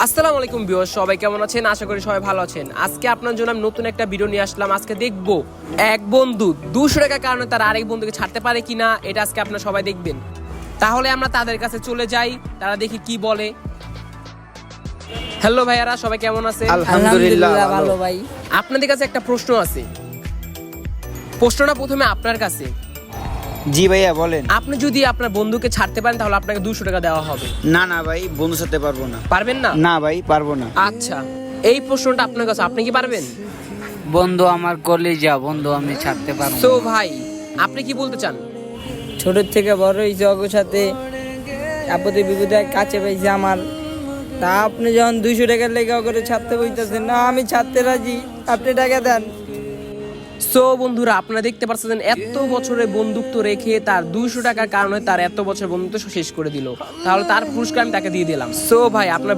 আসসালামু আলাইকুম ভিউয়ার্স, সবাই কেমন আছেন? আশা করি সবাই ভালো আছেন। আজকে আপনার জন্য আমি নতুন একটা ভিডিও নিয়ে আসলাম। আজকে দেখবো এক বন্ধু 200 টাকার কারণে তার আরেক বন্ধুকে ছাড়তে পারে কিনা, এটা আজকে আপনারা সবাই দেখবেন। তাহলে আমরা তাদের কাছে চলে যাই, তারা দেখি কি বলে। হ্যালো ভাইয়ারা, সবাই কেমন আছে? আলহামদুলিল্লাহ ভালো ভাই। আপনাদের কাছে একটা প্রশ্ন আছে। প্রশ্নটা প্রথমে আপনার কাছে। জি ভাইয়া বলেন। আপনি যদি আপনার বন্ধুকে ছাড়তে পারেন তাহলে আপনাকে 200 টাকা দেওয়া হবে। না না ভাই, বন্ধুর সাথে পারবো না। পারবেন না? না ভাই, পারবো না। আচ্ছা, এই প্রশ্নটা আপনার কাছে, আপনি কি পারবেন? বন্ধু আমার কলেজা, বন্ধু আমি ছাড়তে পারবো তো না। ভাই, আপনি কি বলতে চান? ছোট থেকে বড় হয়েছে ওর সাথে, আপদে বিপদে কাছে পাইছে আমার। তা আপনি যখন 200 টাকার লেগে করে ছাড়তে বইতেছেন, না আমি ছাড়তে রাজি, আপনি টাকা দেন। সো বন্ধুরা, আপনারা দেখতে পাচ্ছেন এত বছরের বন্ধুত্ব রেখে তার 200 টাকার কারণে তার এত বছর বন্ধুত্ব শেষ করে দিল। তাহলে তার পুরস্কার আমি তাকে দিয়ে দিলাম। সো ভাই, আপনার